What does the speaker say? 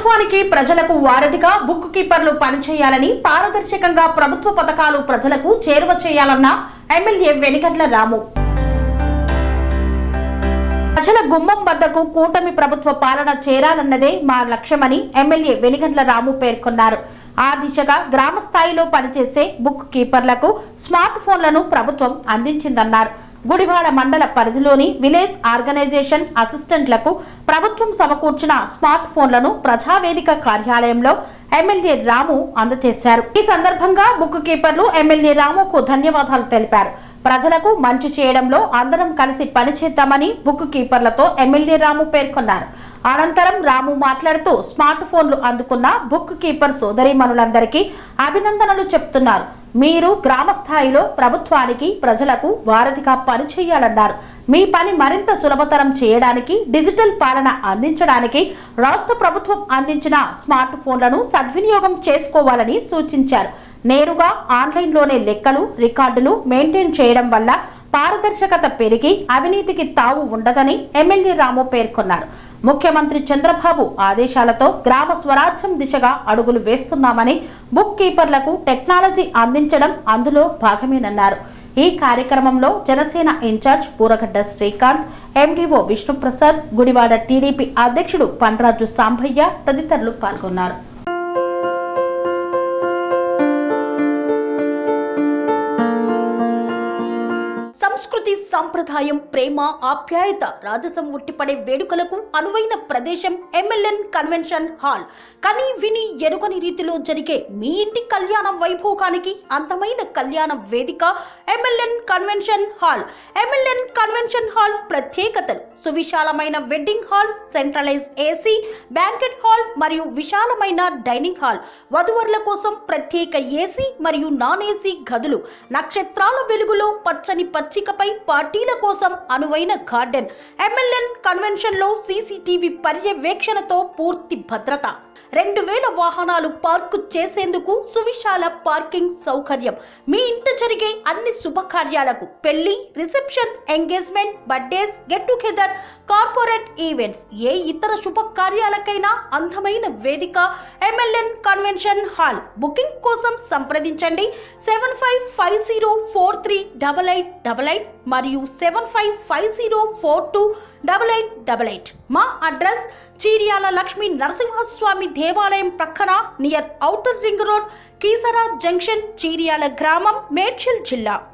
ప్రభుత్వానికి ప్రజలకు వారధిగా బుక్ కీపర్లు పనిచేయాలని, పారదర్శకంగా ప్రభుత్వ పథకాలు ప్రజలకు చేరువ చేయాలన్న ఎమ్మెల్యే వెనిగండ్ల రాము. ప్రజల గుమ్మం వద్దకు కూటమి ప్రభుత్వ పాలన చేరాలన్నదే మా లక్ష్యమని ఎమ్మెల్యే వెనిగండ్ల రాము పేర్కొన్నారు. ఆ దిశగా గ్రామ స్థాయిలో పనిచేసే బుక్ కీపర్లకు స్మార్ట్ ఫోన్లను ప్రభుత్వం అందించిందన్నారు. గుడివాడ మండల పరిధిలోని విలేజ్ ఆర్గనైజేషన్ అసిస్టెంట్లకు ప్రభుత్వం సమకూర్చిన స్మార్ట్ ఫోన్లను ప్రజావేదిక కార్యాలయంలో ఎమ్మెల్యే రాము అందజేశారు. ఈ సందర్భంగా బుక్ కీపర్లు ఎమ్మెల్యే రాముకు ధన్యవాదాలు తెలిపారు. ప్రజలకు మంచి చేయడంలో అందరం కలిసి పనిచేద్దామని బుక్ కీపర్లతో ఎమ్మెల్యే రాము పేర్కొన్నారు. అనంతరం రాము మాట్లాడుతూ స్మార్ట్ ఫోన్లు అందుకున్న బుక్ కీపర్ సోదరీమణులందరికీ అభినందనలు చెప్తున్నారు. మీరు గ్రామ స్థాయిలో ప్రభుత్వానికి ప్రజలకు వారధిగా పనిచేయాలన్నారు. మీ పని మరింత సులభతరం చేయడానికి, డిజిటల్ పాలన అందించడానికి రాష్ట్ర ప్రభుత్వం అందించిన స్మార్ట్ ఫోన్లను సద్వినియోగం చేసుకోవాలని సూచించారు. నేరుగా ఆన్లైన్లోనే లెక్కలు, రికార్డులు మెయింటైన్ చేయడం వల్ల పారదర్శకత పెరిగి అవినీతికి తావు ఉండదని ఎమ్మెల్యే రాము పేర్కొన్నారు. ముఖ్యమంత్రి చంద్రబాబు ఆదేశాలతో గ్రామ స్వరాజ్యం దిశగా అడుగులు వేస్తున్నామని, బుక్ కీపర్లకు టెక్నాలజీ అందించడం అందులో భాగమేనన్నారు. ఈ కార్యక్రమంలో Janasena incharge Puragadda Srikanth, MDO Vishnuprasad, Gudivada TDP అధ్యక్షుడు పండ్రాజు సాంబయ్య తదితరులు పాల్గొన్నారు. సంస్కృతి, సంప్రదాయం, ప్రేమ, ఆప్యాయత, రాజసం ఉట్టిపడే వేడుకలకు అనువైన ప్రదేశం ఎంఎల్ఎన్ కన్వెన్షన్ హాల్. కని విని ఎరుగని రీతిలో జరిగే మీ ఇంటి కళ్యాణ వైభోగానికి అందమైన కళ్యాణ వేదిక MLN convention hall. MLN convention hall ప్రత్యేకతలు: సువిశాలమైన wedding halls, centralise AC banquet hall మరియు విశాలమైన డైనింగ్ హాల్, వధువరుల కోసం ప్రత్యేక ఏసీ మరియు నాన్ ఏసీ గదులు, నక్షత్రాల వెలుగులో పచ్చని పచ్చికపై పార్టీల కోసం అనువైన గార్డెన్. ఎంఎల్ఎన్ కన్వెన్షన్ లో సీసీటీవీ పర్యవేక్షణతో పూర్తి భద్రత, 2000 వాహనాలు పార్కు చేసేందుకు సువిశాల పార్కింగ్ సౌకర్యం. మీ ఇంట జరిగే అన్ని శుభకార్యాలకు, పెళ్లి, reception, engagement, birthdays, get together, corporate events, ఏ ఇతర శుభకార్యాలకైనా అందమైన వేదిక ఎంఎల్ఎన్ కన్వెన్షన్ హాల్. బుకింగ్ కోసం సంప్రదించండి 7550438888 మరియు 7550428888. మా అడ్రస్ చీర్యాల లక్ష్మీ నరసింహస్వామి దేవాలయం ప్రక్కన, near outer ring road, Keesara junction, Cheeryal గ్రామం, మేడ్చల్ జిల్లా.